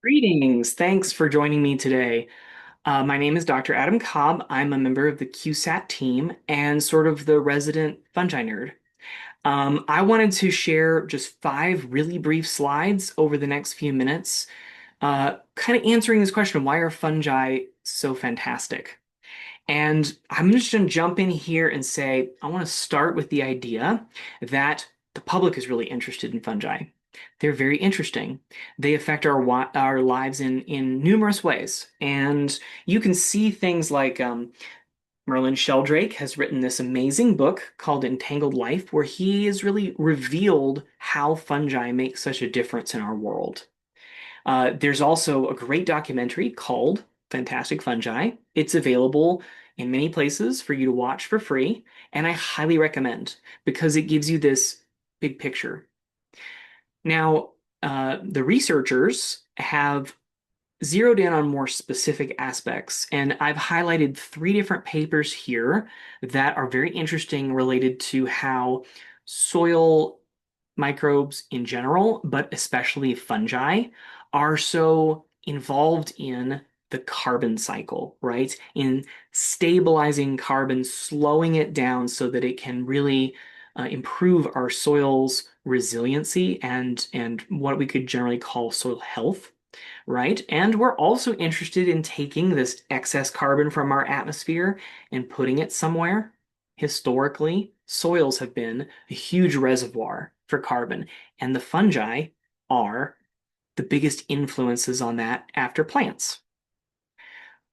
Greetings. Thanks for joining me today. My name is Dr. Adam Cobb. I'm a member of the CUSAT team and sort of the resident fungi nerd. I wanted to share just five really brief slides over the next few minutes, kind of answering this question, why are fungi so fantastic? And I'm just going to jump in here and say, I want to start with the idea that the public is really interested in fungi. They're very interesting. They affect our lives in numerous ways. And you can see things like Merlin Sheldrake has written this amazing book called Entangled Life, where he has really revealed how fungi make such a difference in our world. There's also a great documentary called Fantastic Fungi. It's available in many places for you to watch for free, and I highly recommend because it gives you this big picture. Now, the researchers have zeroed in on more specific aspects, and I've highlighted three different papers here that are very interesting related to how soil microbes in general, but especially fungi, are so involved in the carbon cycle, right? In stabilizing carbon, slowing it down so that it can really improve our soil's resiliency and what we could generally call soil health, right? And we're also interested in taking this excess carbon from our atmosphere and putting it somewhere. Historically, soils have been a huge reservoir for carbon, and the fungi are the biggest influences on that after plants.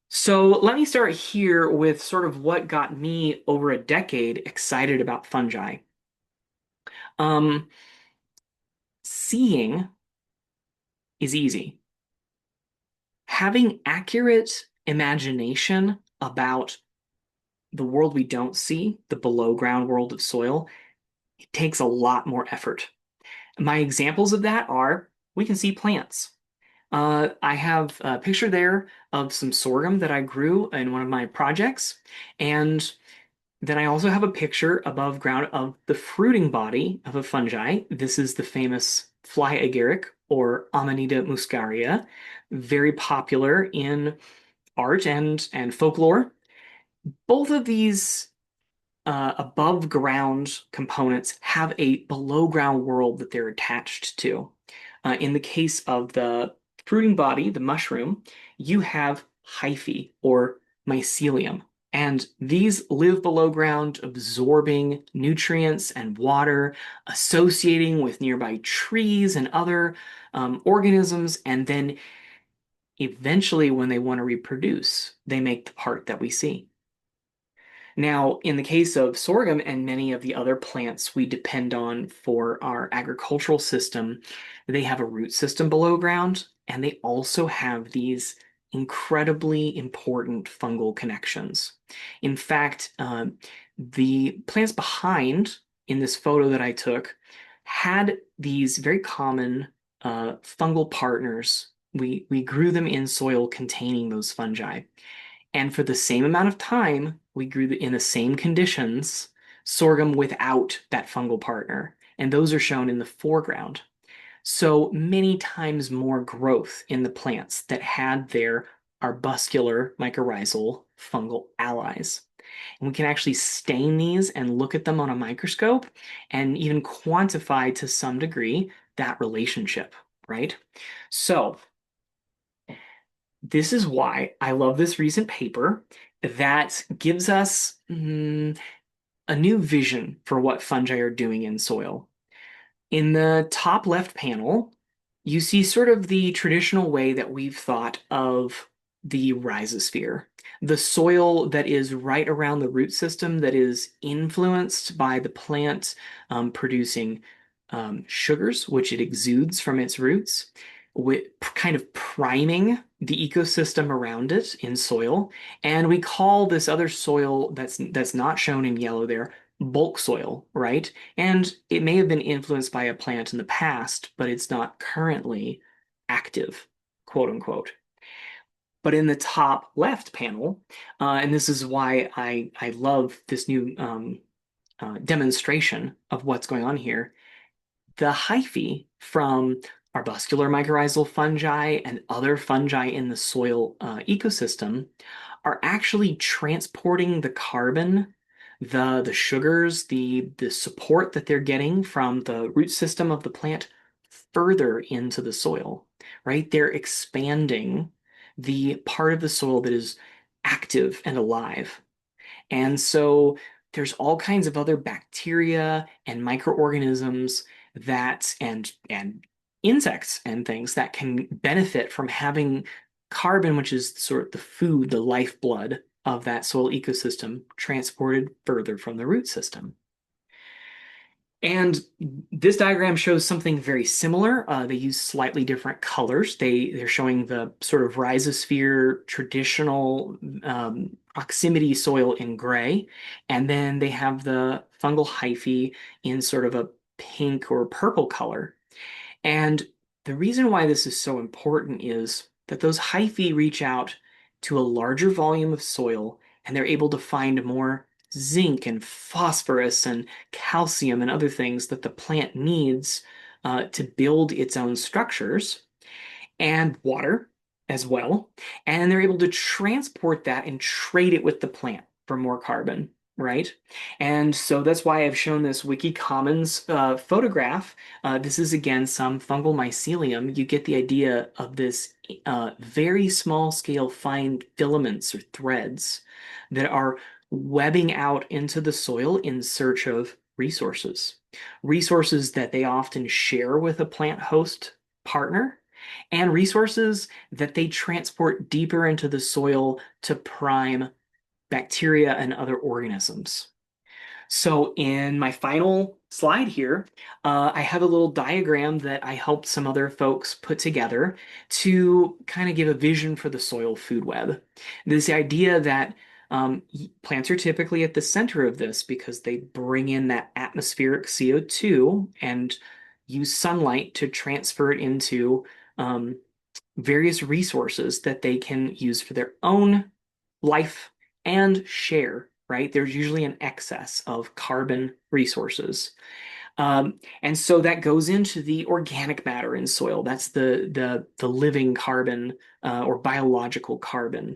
So let me start here with sort of what got me over a decade excited about fungi. Um, Seeing is easy. Having accurate imagination about the world we don't see, the below ground world of soil, it takes a lot more effort. My examples of that are we can see plants. I have a picture there of some sorghum that I grew in one of my projects. And then I also have a picture above ground of the fruiting body of a fungi. This is the famous fly agaric or Amanita muscaria, very popular in art and folklore. Both of these above ground components have a below ground world that they're attached to. In the case of the fruiting body, the mushroom, you have hyphae or mycelium. And these live below ground, absorbing nutrients and water, associating with nearby trees and other organisms. And then eventually, when they want to reproduce, they make the part that we see. Now, in the case of sorghum and many of the other plants we depend on for our agricultural system, they have a root system below ground, and they also have these incredibly important fungal connections. In fact, the plants behind in this photo that I took had these very common fungal partners. We grew them in soil containing those fungi. And for the same amount of time, we grew in the same conditions sorghum without that fungal partner. And those are shown in the foreground. So many times more growth in the plants that had their arbuscular mycorrhizal fungal allies. And we can actually stain these and look at them on a microscope and even quantify to some degree that relationship, right? So this is why I love this recent paper that gives us a new vision for what fungi are doing in soil. In the top left panel, you see sort of the traditional way that we've thought of the rhizosphere, the soil that is right around the root system that is influenced by the plant producing sugars, which it exudes from its roots, with kind of priming the ecosystem around it in soil. And we call this other soil that's not shown in yellow there bulk soil, right? And it may have been influenced by a plant in the past, but it's not currently active, quote unquote. But in the top left panel, and this is why I love this new demonstration of what's going on here, the hyphae from arbuscular mycorrhizal fungi and other fungi in the soil ecosystem are actually transporting the carbon, the sugars, the support that they're getting from the root system of the plant further into the soil, right? They're expanding the part of the soil that is active and alive. And so there's all kinds of other bacteria and microorganisms that and insects and things that can benefit from having carbon, which is sort of the food, the lifeblood of that soil ecosystem, transported further from the root system. And this diagram shows something very similar. They use slightly different colors. They're showing the sort of rhizosphere traditional proximity soil in gray, and then they have the fungal hyphae in sort of a pink or purple color. And the reason why this is so important is that those hyphae reach out to a larger volume of soil and they're able to find more zinc and phosphorus and calcium and other things that the plant needs to build its own structures and water as well. And they're able to transport that and trade it with the plant for more carbon, right? And so that's why I've shown this Wiki Commons photograph. This is again some fungal mycelium. You get the idea of this very small scale fine filaments or threads that are webbing out into the soil in search of resources. Resources that they often share with a plant host partner and resources that they transport deeper into the soil to prime bacteria and other organisms. So in my final slide here, I have a little diagram that I helped some other folks put together to kind of give a vision for the soil food web. This idea that plants are typically at the center of this because they bring in that atmospheric CO2 and use sunlight to transfer it into various resources that they can use for their own life and share, right? There's usually an excess of carbon resources. And so that goes into the organic matter in soil. That's the living carbon or biological carbon.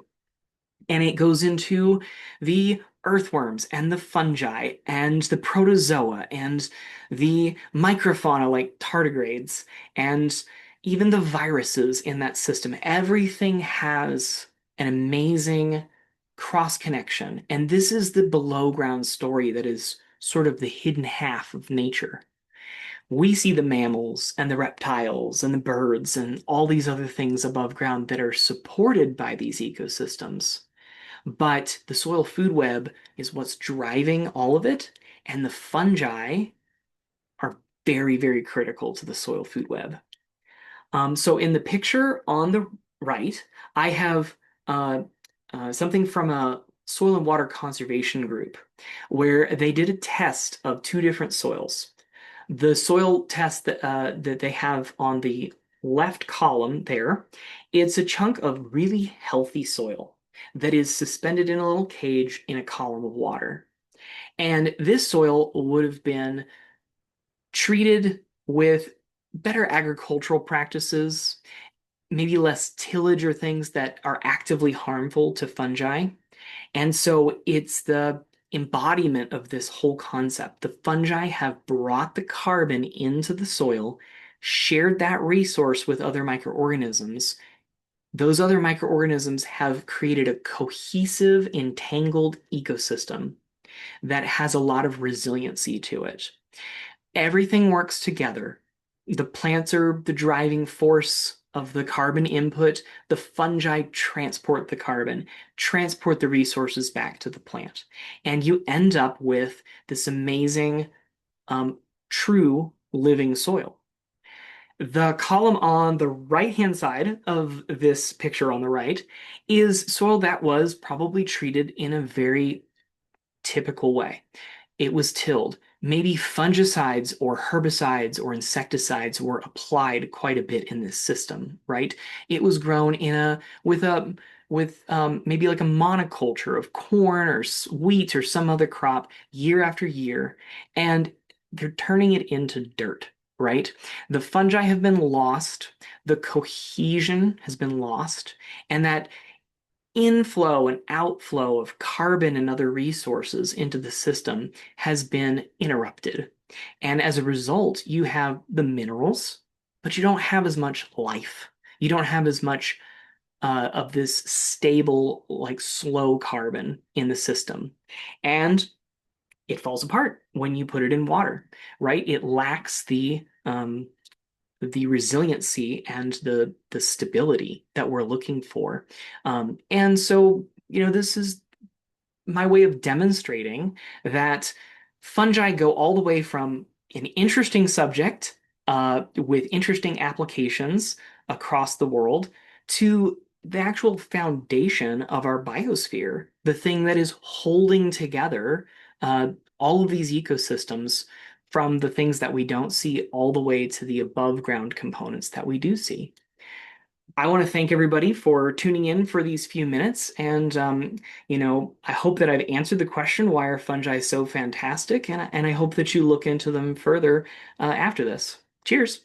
And it goes into the earthworms and the fungi and the protozoa and the microfauna like tardigrades and even the viruses in that system. Everything has an amazing cross connection. And this is the below ground story that is sort of the hidden half of nature. We see the mammals and the reptiles and the birds and all these other things above ground that are supported by these ecosystems. But the soil food web is what's driving all of it, and the fungi are very, very critical to the soil food web. So in the picture on the right, I have something from a soil and water conservation group where they did a test of two different soils. The soil test that they have on the left column there, it's a chunk of really healthy soil that is suspended in a little cage in a column of water. And this soil would have been treated with better agricultural practices, maybe less tillage or things that are actively harmful to fungi. And so it's the embodiment of this whole concept. The fungi have brought the carbon into the soil, shared that resource with other microorganisms. Those other microorganisms have created a cohesive, entangled ecosystem that has a lot of resiliency to it. Everything works together. The plants are the driving force of the carbon input. The fungi transport the carbon, transport the resources back to the plant. And you end up with this amazing, true living soil. The column on the right-hand side of this picture on the right is soil that was probably treated in a very typical way. It was tilled. Maybe fungicides or herbicides or insecticides were applied quite a bit in this system, right? It was grown in a with maybe like a monoculture of corn or wheat or some other crop year after year, and they're turning it into dirt, right? The fungi have been lost, the cohesion has been lost, and that inflow and outflow of carbon and other resources into the system has been interrupted. And as a result, you have the minerals, but you don't have as much life. You don't have as much of this stable, like slow carbon in the system. And it falls apart when you put it in water, right? It lacks the resiliency and the stability that we're looking for. And so, this is my way of demonstrating that fungi go all the way from an interesting subject with interesting applications across the world to the actual foundation of our biosphere, the thing that is holding together all of these ecosystems from the things that we don't see all the way to the above ground components that we do see. I want to thank everybody for tuning in for these few minutes. And, I hope that I've answered the question, why are fungi so fantastic? And I hope that you look into them further after this. Cheers.